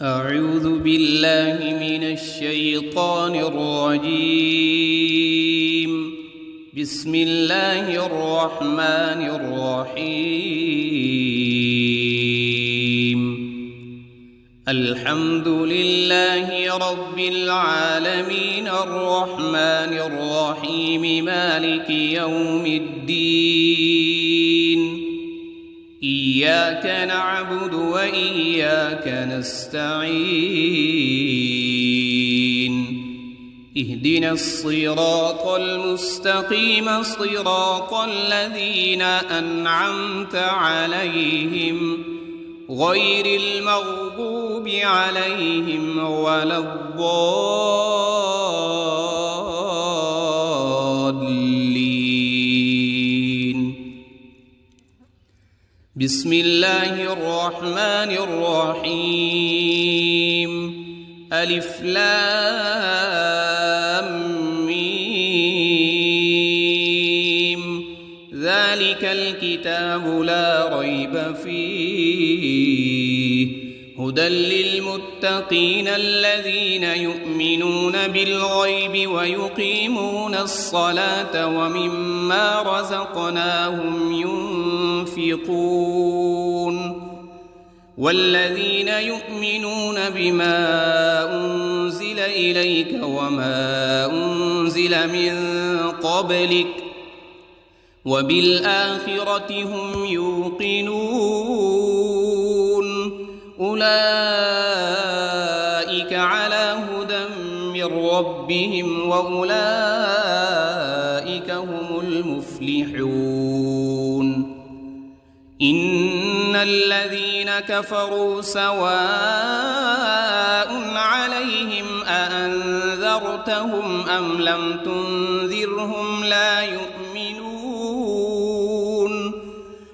أعوذ بالله من الشيطان الرجيم. بسم الله الرحمن الرحيم. الحمد لله رب العالمين الرحمن الرحيم مالك يوم الدين. إياك نعبد وإياك نستعين. اهدنا الصراط المستقيم صراط الذين أنعمت عليهم غير المغضوب عليهم ولا الضالين. بسم الله الرحمن الرحيم. ألف لام ميم. ذلك الكتاب لا ريب فيه هدى للمتقين الذين يؤمنون بالغيب ويقيمون الصلاة ومما رزقناهم ينفقون. والذين يؤمنون بما أنزل إليك وما أنزل من قبلك وبالآخرة هم يوقنون. أولئك على هدى من ربهم وأولئك هم المفلحون. إن الذين كفروا سواء عليهم أأنذرتهم أم لم تنذرهم لا يؤمنون.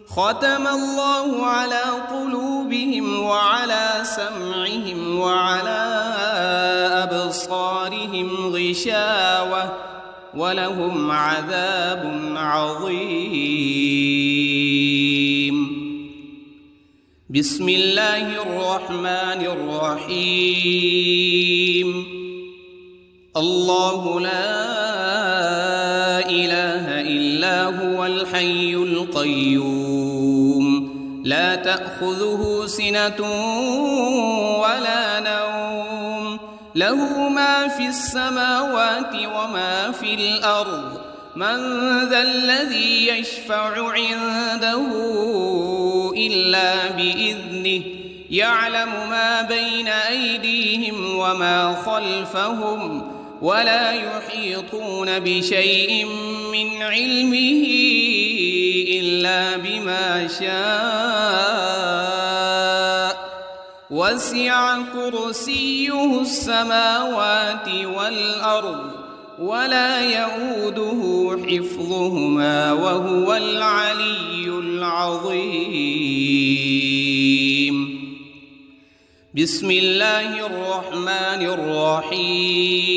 ختم الله على قلوبهم وعلى سمعهم وعلى أبصارهم غشاوة ولهم عذاب عظيم. بسم الله الرحمن الرحيم. الله لا إله إلا هو الحي القيوم لا تأخذه سنة ولا نوم له ما في السماوات وما في الأرض. من ذا الذي يشفع عنده إلا بإذنه يعلم ما بين أيديهم وما خلفهم ولا يحيطون بشيء من علمه إلا بما شاء. وسع كرسيه السماوات والأرض ولا يؤوده حفظهما وهو العلي العظيم. بسم الله الرحمن الرحيم.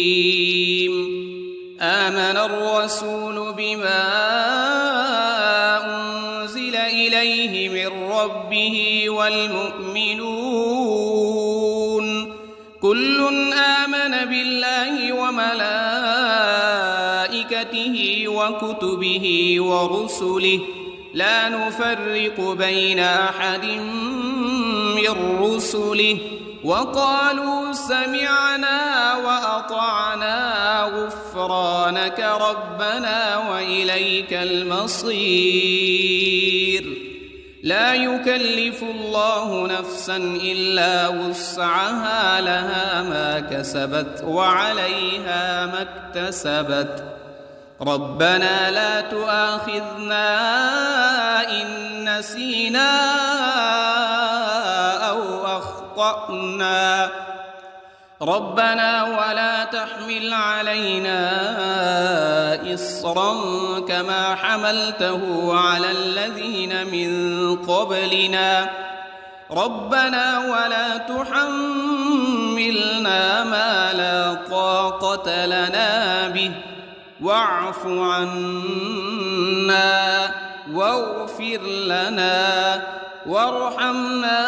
آمن الرسول بما أنزل إليه من ربه والمؤمنون كل آمن بالله وملائكته وكتبه ورسله لا نفرق بين أحد من رسله وقالوا سمعنا وأطعنا غفرانك ربنا وإليك المصير. لا يكلف الله نفسا إلا وسعها لها ما كسبت وعليها ما اكتسبت. ربنا لا تؤاخذنا إن نسينا أو أخطأنا. ربنا ولا تحمل علينا إصرا كما حملته على الذين من قبلنا. ربنا ولا تحملنا ما لا طاقة لنا به واعف عنا واغفر لنا وارحمنا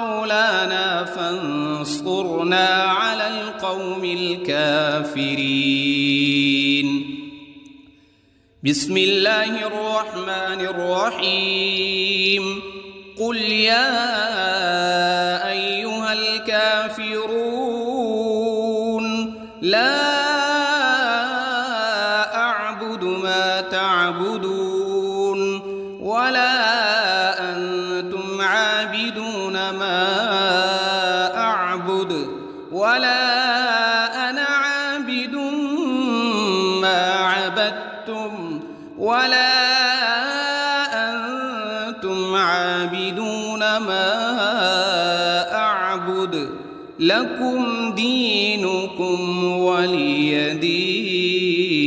مولانا فانصرنا على القوم الكافرين. بسم الله الرحمن الرحيم. قل يا أيها الكافرون لا أعبد ما تعبدون ولا أنتم عابدون ما أعبد ولا أنا عابد ما عبدتم ولا أنتم عابدون ما أعبد لكم دينكم ولي دين.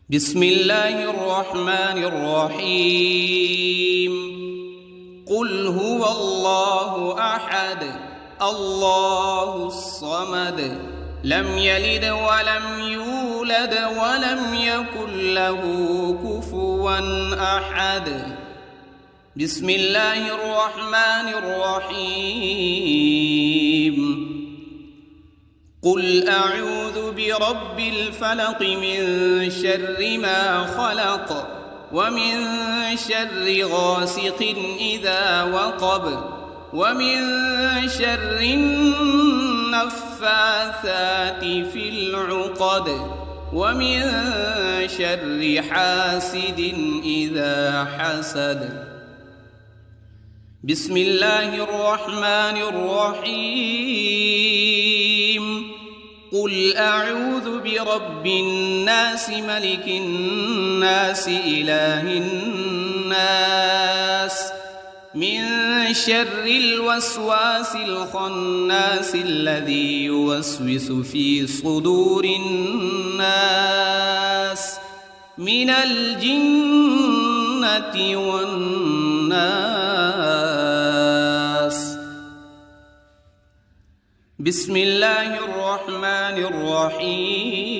بسم الله الرحمن الرحيم. قل هو الله أحد الله الصمد لم يلد ولم يولد ولم يكن له كفوا أحد. بسم الله الرحمن الرحيم. قل أعوذ برب الفلق من شر ما خلق ومن شر غاسق إذا وقب ومن شر النفاثات في العقد ومن شر حاسد إذا حسد. بسم الله الرحمن الرحيم. قل أعوذ برب الناس ملك الناس إله الناس من شر الوسواس الخناس الذي يوسوس في صدور الناس من الجنة والناس. بسم الله الرحمن الرحيم.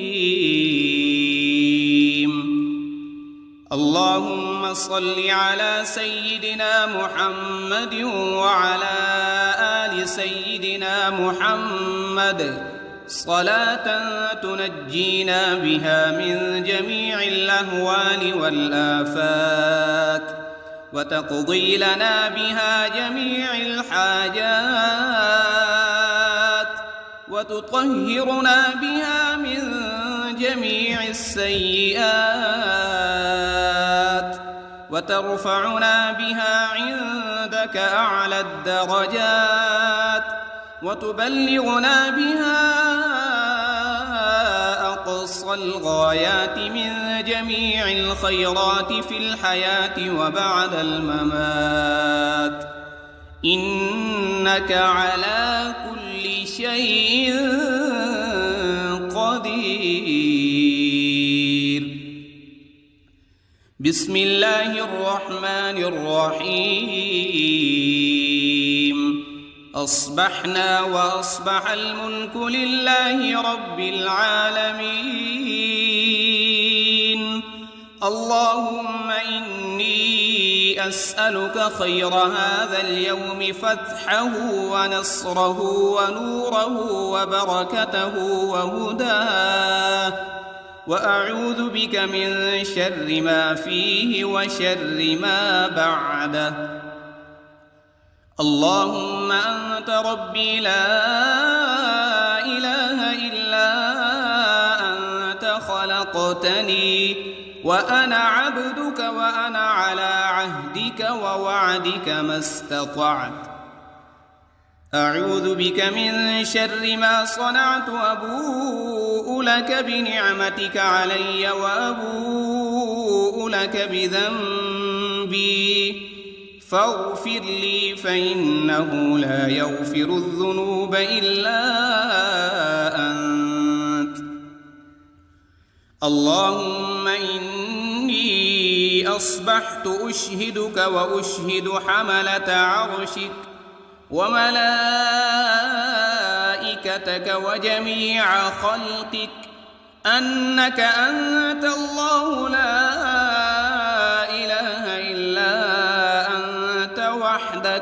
اللهم صل على سيدنا محمد وعلى آل سيدنا محمد صلاة تنجينا بها من جميع الأهوال والآفات وتقضي لنا بها جميع الحاجات وتطهرنا بها من جميع السيئات وترفعنا بها عندك أعلى الدرجات وتبلغنا بها أقصى الغايات من جميع الخيرات في الحياة وبعد الممات إنك على كل شيء قدير. بسم الله الرحمن الرحيم. أصبحنا وأصبح الملك لله رب العالمين. اللهم إني أسألك خير هذا اليوم فتحه ونصره ونوره وبركته وهداه وأعوذ بك من شر ما فيه وشر ما بعده. اللهم أنت ربي لا إله إلا أنت خلقتني وأنا عبدك وأنا على عهدك ووعدك ما استطعت. أعوذ بك من شر ما صنعت وأبوء لك بنعمتك علي وأبوء لك بذنبي فاغفر لي فإنه لا يغفر الذنوب إلا أنت. اللهم إني أصبحت أشهدك وأشهد حملة عرشك وملائكتك وجميع خلقك أنك أنت الله لا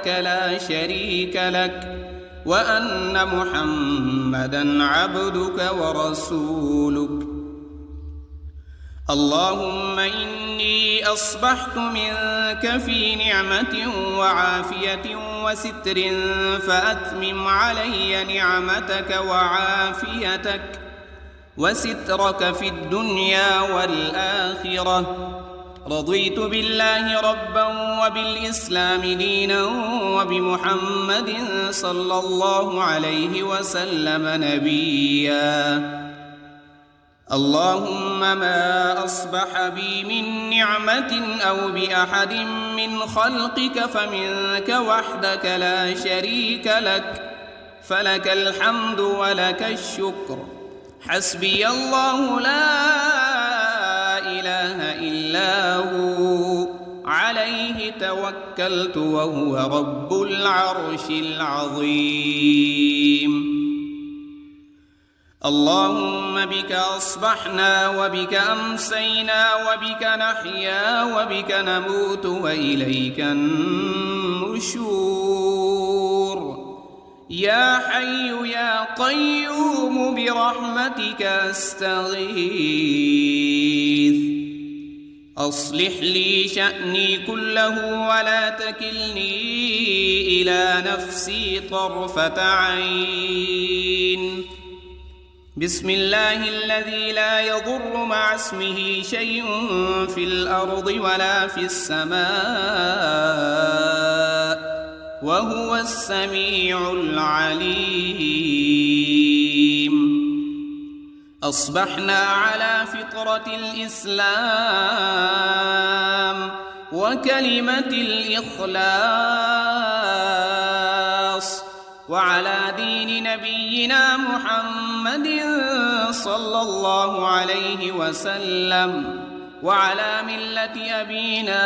وحدك لا شريك لك وأن محمدًا عبدك ورسولك. اللهم إني أصبحت منك في نعمة وعافية وستر، فأتمم علي نعمتك وعافيتك وسترك في الدنيا والآخرة. رضيت بالله ربا وبالإسلام دينا وبمحمد صلى الله عليه وسلم نبيا. اللهم ما أصبح بي من نعمة أو بأحد من خلقك فمنك وحدك لا شريك لك، فلك الحمد ولك الشكر. حسبي الله لا إله إلا هو، عليه توكلت وهو رب العرش العظيم. اللهم بك أصبحنا وبك أمسينا وبك نحيا وبك نموت وإليك النشور. يا حي يا قيوم برحمتك أستغيث. أصلح لي شأني كله ولا تكلني إلى نفسي طرفة عين. بسم الله الذي لا يضر مع اسمه شيء في الأرض ولا في السماء وهو السميع العليم. أصبحنا على فطرة الإسلام وكلمة الإخلاص وعلى دين نبينا محمد صلى الله عليه وسلم وعلى ملة أبينا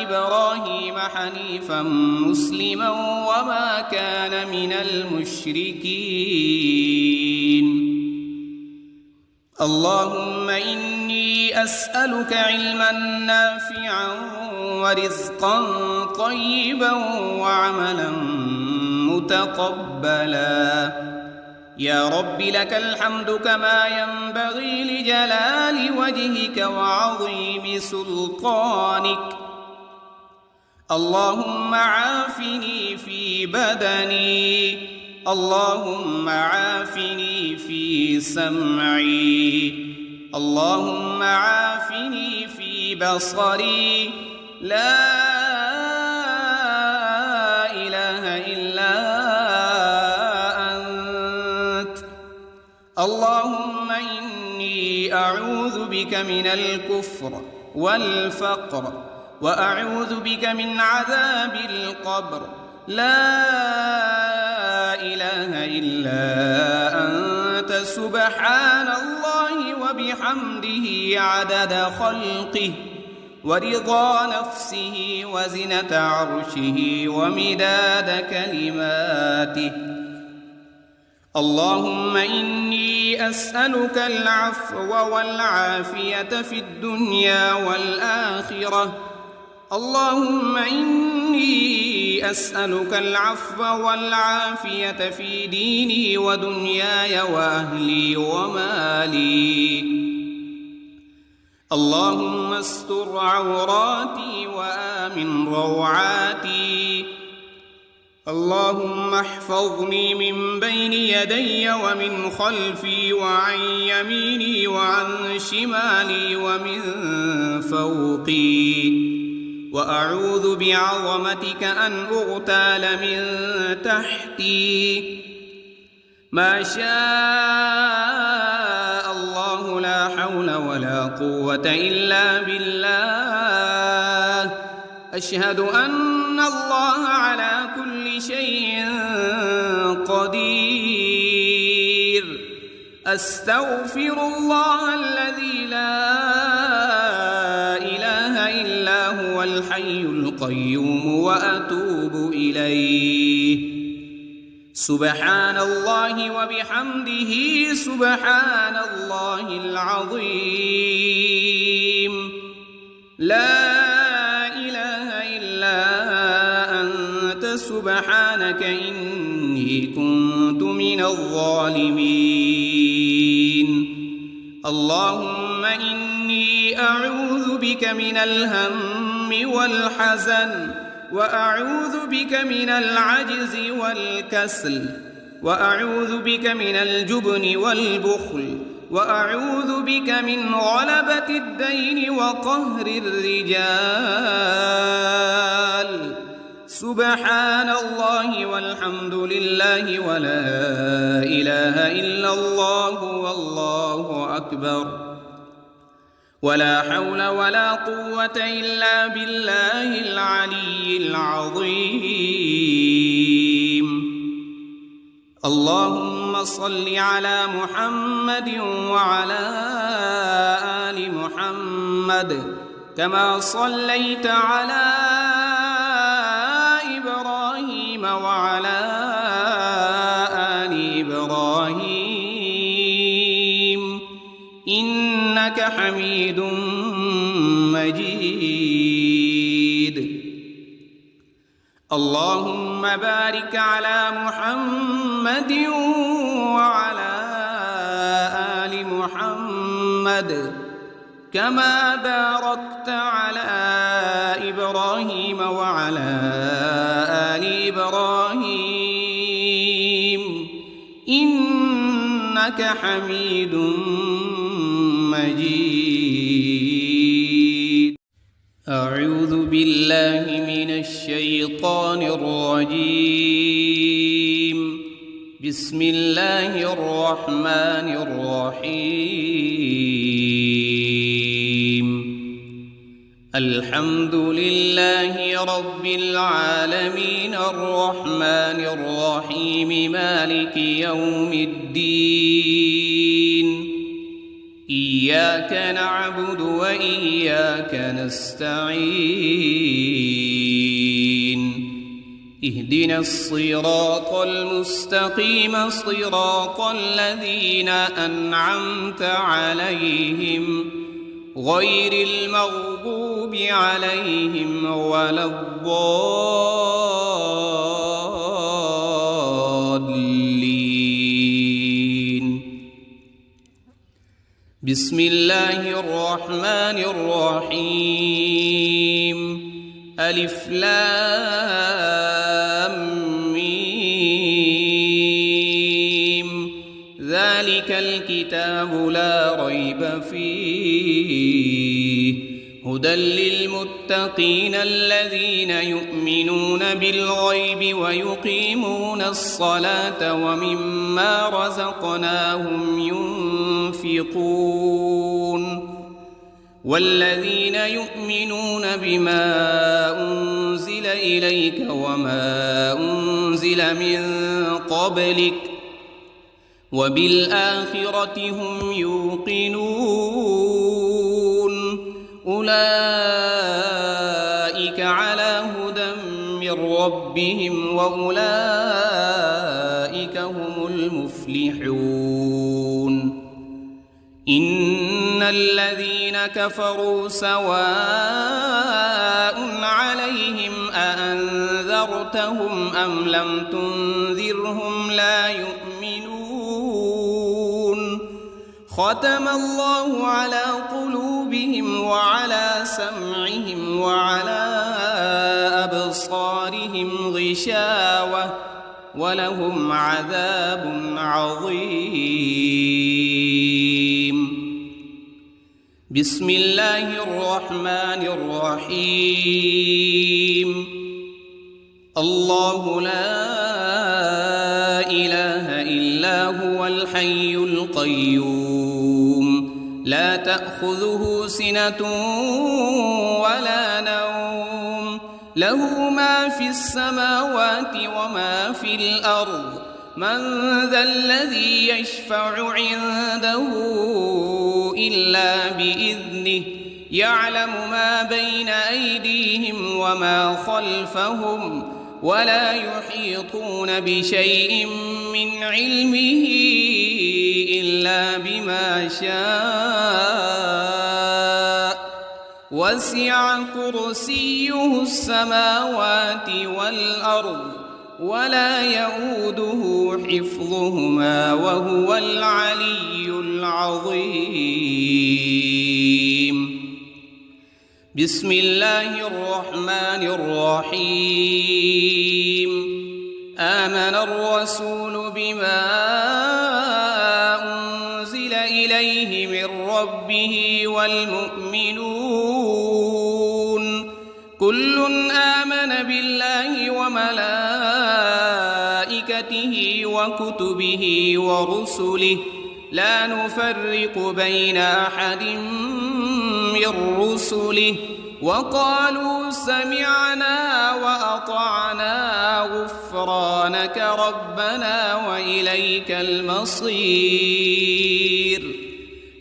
إبراهيم حنيفا مسلما وما كان من المشركين. اللهم إني أسألك علما نافعا ورزقا طيبا وعملا متقبلا. يا رب لك الحمد كما ينبغي لجلال وجهك وعظيم سلطانك. اللهم عافني في بدني، اللهم عافني في سمعي، اللهم عافني في بصري. لا إله إلا أنت. اللهم إني أعوذ بك من الكفر والفقر وأعوذ بك من عذاب القبر. لا إله إلا أنت سبحان الله وبحمده عدد خلقه ورضا نفسه وزنة عرشه ومداد كلماته. اللهم إني أسألك العفو والعافية في الدنيا والآخرة. اللهم إني أسألك العفو والعافية في ديني ودنياي وأهلي ومالي. اللهم استر عوراتي وآمن روعاتي. اللهم احفظني من بين يدي ومن خلفي وعن يميني وعن شمالي ومن فوقي. وأعوذ بعظمتك أن أغتال من تحتي. ما شاء الله لا حول ولا قوة إلا بالله. أشهد أن الله على كل شيء قدير. أستغفر الله الذي لا إله إلا هو الحي القيوم وأتوب إليه. سبحان الله وبحمده سبحان الله العظيم. لا إله إلا كنت من الظالمين اللهم إني أعوذ بك من الهم والحزن وأعوذ بك من العجز والكسل وأعوذ بك من الجبن والبخل وأعوذ بك من غلبة الدين وقهر الرجال سبحان الله والحمد لله ولا إله إلا الله والله أكبر ولا حول ولا قوة إلا بالله العلي العظيم اللهم صل على محمد وعلى آل محمد كما صليت على إبراهيم وعلى آل إبراهيم إنك حميد مجيد اللهم بارك على محمد وعلى آل محمد كما باركت على إبراهيم وعلى آل إبراهيم إنك حميد مجيد أعوذ بالله من الشيطان الرجيم بسم الله الرحمن الرحيم الحمد لله رب العالمين الرحمن الرحيم مالك يوم الدين إياك نعبد وإياك نستعين اهدنا الصراط المستقيم صراط الذين أنعمت عليهم غير المغضوب عليهم ولا الضالين بسم الله الرحمن الرحيم ألف لام ميم ذلك الكتاب لا ريب فيه هدى للمتقين الذين يؤمنون بالغيب ويقيمون الصلاة ومما رزقناهم ينفقون والذين يؤمنون بما أنزل إليك وما أنزل من قبلك وبالآخرة هم يوقنون أولئك على هدى من ربهم وأولئك هم المفلحون إن الذين كفروا سواء عليهم أأنذرتهم أم لم تنذرهم لا يؤمنون ختم الله على قلوبهم وعلى سمعهم وعلى أبصارهم غشاوة ولهم عذاب عظيم بسم الله الرحمن الرحيم الله لا إله إلا هو الحي القيوم لا تأخذه سنة ولا نوم له ما في السماوات وما في الأرض من ذا الذي يشفع عنده إلا بإذنه يعلم ما بين أيديهم وما خلفهم ولا يحيطون بشيء من علمه إلا بما شاء وسع كرسيه السماوات والأرض ولا يؤوده حفظهما وهو العلي العظيم. بسم الله الرحمن الرحيم. آمن الرسول بما أنزل إليه من ربه والمؤمنون كل آمن بالله وملائكته وكتبه ورسله لا نفرق بين أحد من رسله وقالوا سمعنا وأطعنا غفرانك ربنا وإليك المصير.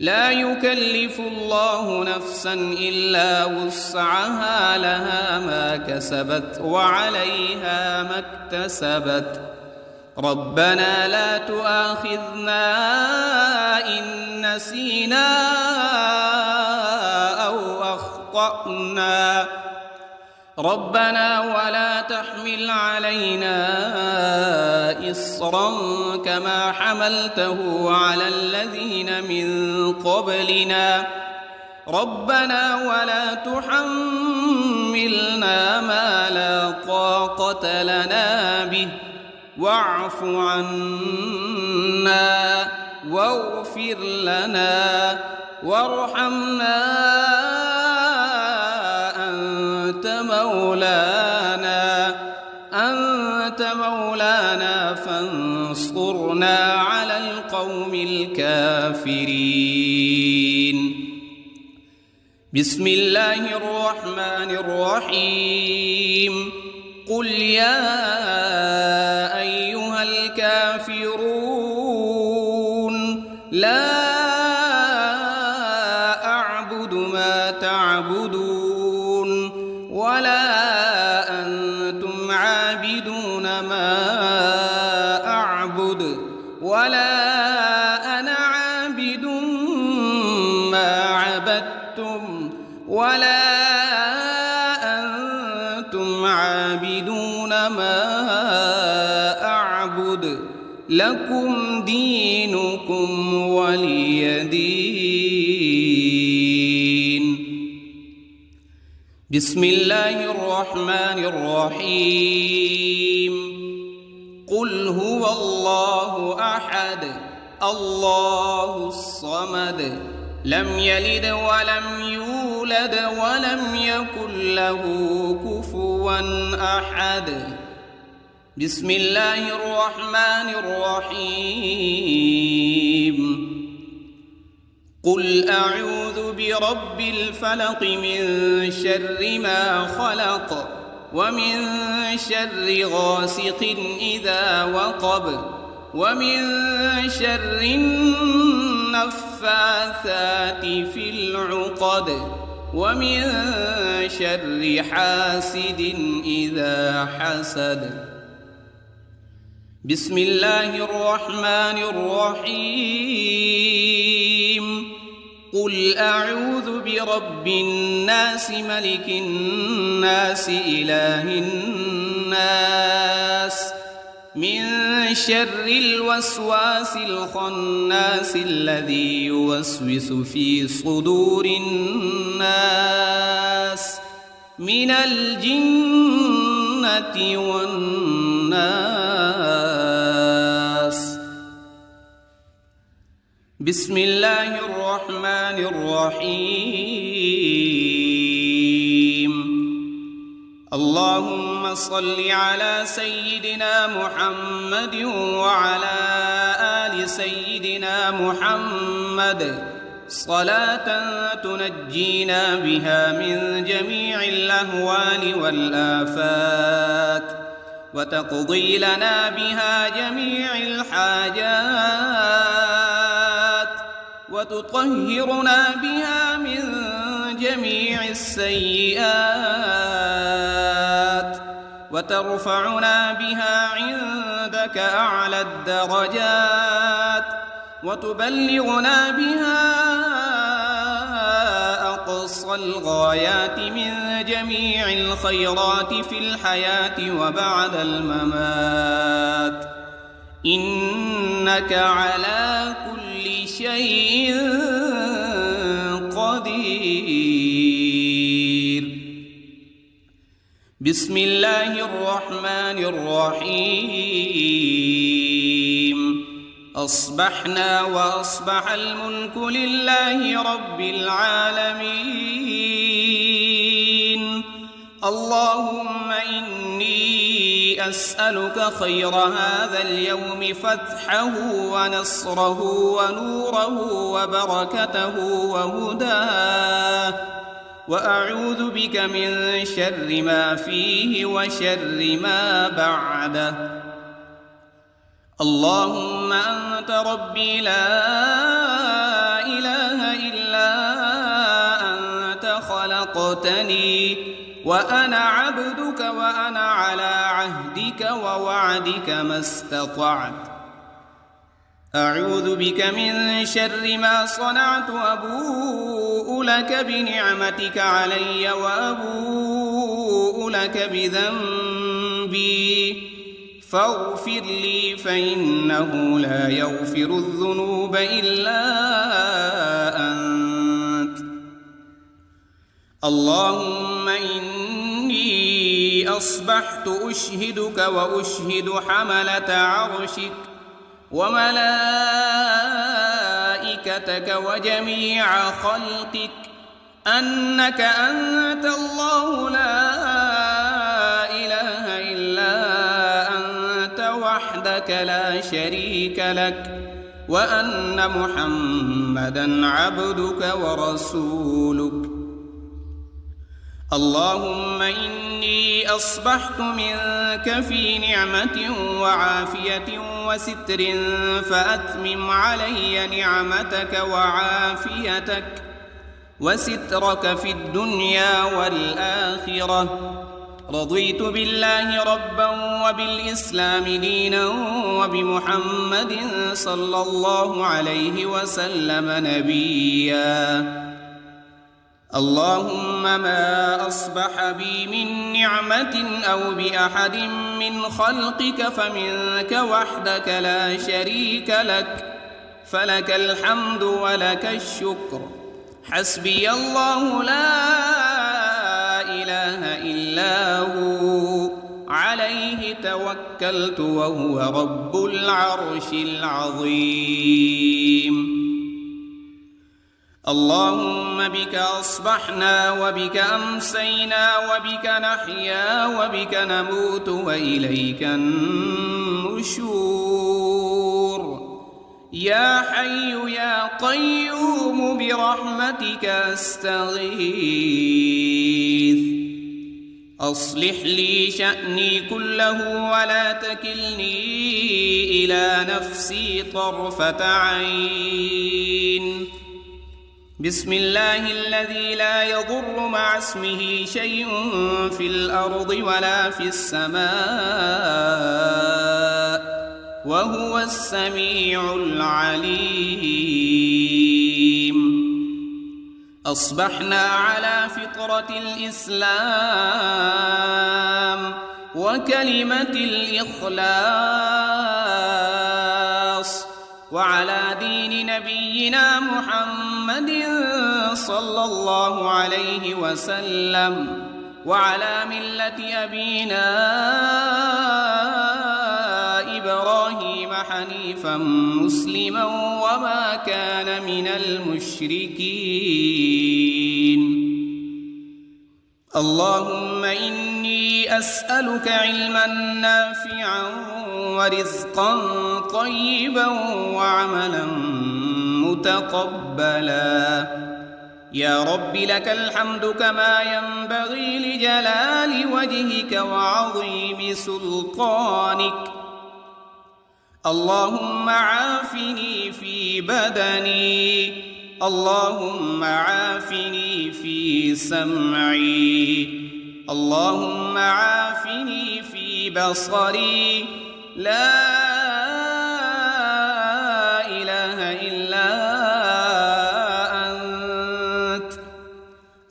لا يكلف الله نفسا إلا وسعها لها ما كسبت وعليها ما اكتسبت. ربنا لا تؤاخذنا إن نسينا أو أخطأنا ربنا ولا تحمل علينا إصرا كما حملته على الذين من قبلنا ربنا ولا تحملنا ما لا طاقة لنا به واعف عنا واغفر لنا وارحمنا أنت مولانا فانصرنا على القوم الكافرين. بسم الله الرحمن الرحيم. قل يا أيها الكافرون لا أعبد ما تعبدون ولا أنتم عابدون ما أعبد ولا أنا عابد ما عبدتم ولا أنتم عابدون ما أعبد لكم دينكم ولي دين. بسم الله الرحمن الرحيم. قل هو الله أحد الله الصمد لم يلد ولم يولد ولم يكن له كفوا أحد. بسم الله الرحمن الرحيم. قل أعوذ برب الفلق من شر ما خلق ومن شر غاسق إذا وقب ومن شر النفاثات في العقد ومن شر حاسد إذا حسد. بسم الله الرحمن الرحيم. قل أعوذ برب الناس ملك الناس إله الناس من شر الوسواس الخناس الذي يوسوس في صدور الناس من الجنة والناس. بسم الله الرحمن الرحيم. اللهم صل على سيدنا محمد وعلى آل سيدنا محمد صلاة تنجينا بها من جميع الأهوال والآفات وتقضي لنا بها جميع الحاجات وتطهرنا بها من جميع السيئات وترفعنا بها عندك أعلى الدرجات وتبلغنا بها أقصى الغايات من جميع الخيرات في الحياة وبعد الممات، إنك على كل شيء قدير. بسم الله الرحمن الرحيم. أصبحنا وأصبح الملك لله رب العالمين. اللهم إني أسألك خير هذا اليوم، فتحه ونصره ونوره وبركته وهداه، وأعوذ بك من شر ما فيه وشر ما بعده. اللهم أنت ربي لا إله إلا أنت، خلقتني وأنا عبدك وأنا على عهدك ووعدك ما استطعت. أعوذ بك من شر ما صنعت، أبوء لك بنعمتك علي وأبوء لك بذنبي، فاغفر لي فإنه لا يغفر الذنوب إلا أنت. اللهم إني أصبحت أشهدك وأشهد حملة عرشك وملائكتك وجميع خلقك أنك أنت الله لا إله إلا أنت وحدك لا شريك لك، وأن محمدًا عبدك ورسولك. اللهم إني أصبحت منك في نعمة وعافية وستر، فأتمم علي نعمتك وعافيتك وسترك في الدنيا والآخرة. رضيت بالله ربا وبالإسلام دينا وبمحمد صلى الله عليه وسلم نبيا. اللهم ما أصبح بي من نعمة أو بأحد من خلقك فمنك وحدك لا شريك لك، فلك الحمد ولك الشكر. حسبي الله لا إله إلا هو، عليه توكلت وهو رب العرش العظيم. اللهم بك أصبحنا وبك أمسينا وبك نحيا وبك نموت وإليك النشور. يا حي يا قيوم برحمتك أستغيث. أصلح لي شأني كله ولا تكلني إلى نفسي طرفة عين. بسم الله الذي لا يضر مع اسمه شيء في الأرض ولا في السماء، وهو السميع العليم. أصبحنا على فطرة الإسلام وكلمة الإخلاص، وعلى دين نبينا محمد صلى الله عليه وسلم، وعلى ملة أبينا إبراهيم حنيفا مسلما وما كان من المشركين. اللهم إني أسألك علما نافعا ورزقا طيبا وعملا متقبلا. يا رب لك الحمد كما ينبغي لجلال وجهك وعظيم سلطانك. اللهم عافني في بدني، اللهم عافني في سمعي، اللهم عافني في بصري. لا إله إلا أنت.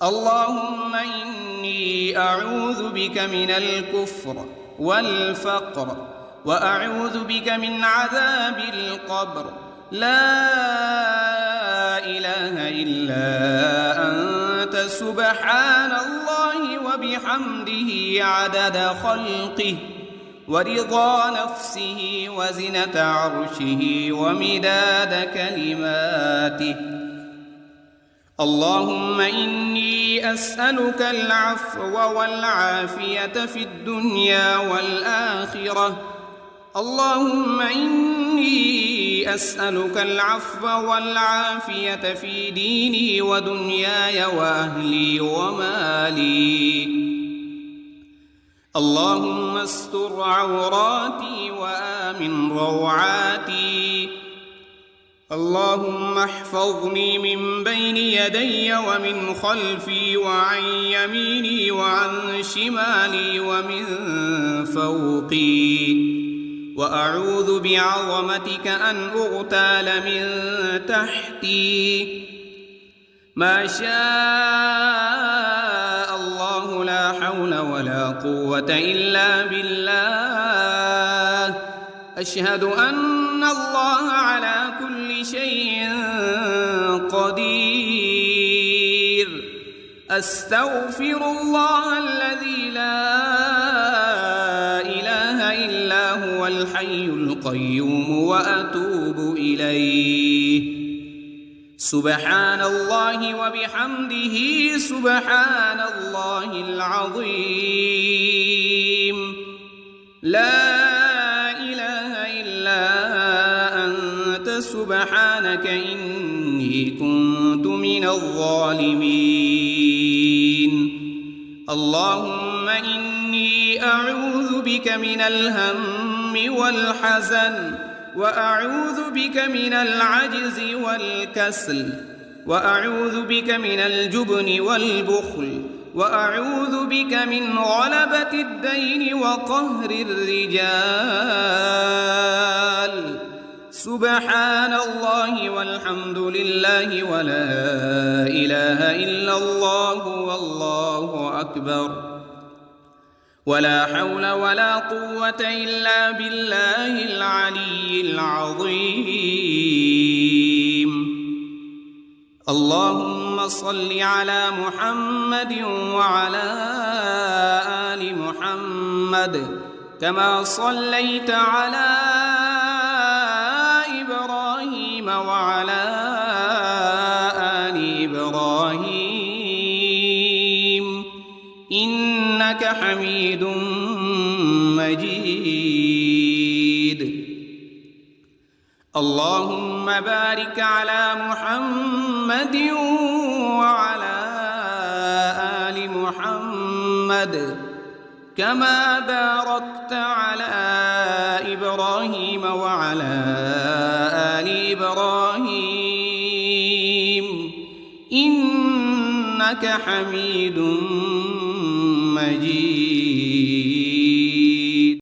اللهم إني أعوذ بك من الكفر والفقر وأعوذ بك من عذاب القبر. لا إله إلا أنت سبحان الله وبحمده عدد خلقه ورضا نفسه وزنة عرشه ومداد كلماته. اللهم إني أسألك العفو والعافية في الدنيا والآخرة. اللهم إني أسألك العفو والعافية في ديني ودنياي وأهلي ومالي. اللهم استر عوراتي وآمن روعاتي. اللهم احفظني من بين يدي ومن خلفي وعن يميني وعن شمالي ومن فوقي. وأعوذ بعظمتك أن أغتال من تحتي. ما شاء الله لا حول ولا قوة إلا بالله. أشهد أن الله على كل شيء قدير. أستغفر الله الذي لا إله إلا هو الحي القيوم وأتوب إليه. سبحان الله وبحمده سبحان الله العظيم. لا إله إلا أنت سبحانك إني كنت من الظالمين. اللهم إني أعوذ بك من الهم والحزن وأعوذ بك من العجز والكسل وأعوذ بك من الجبن والبخل وأعوذ بك من غلبة الدين وقهر الرجال. سبحان الله والحمد لله ولا إله إلا الله والله أكبر. ولا حول ولا قوة إلا بالله العلي العظيم. اللهم صل على محمد وعلى آل محمد كما صليت على إبراهيم وعلى آل إبراهيم إنك حميد مجيد. اللهم بارك على محمد وعلى آل محمد كما باركت على إبراهيم وعلى آل إبراهيم إنك حميد مجيد.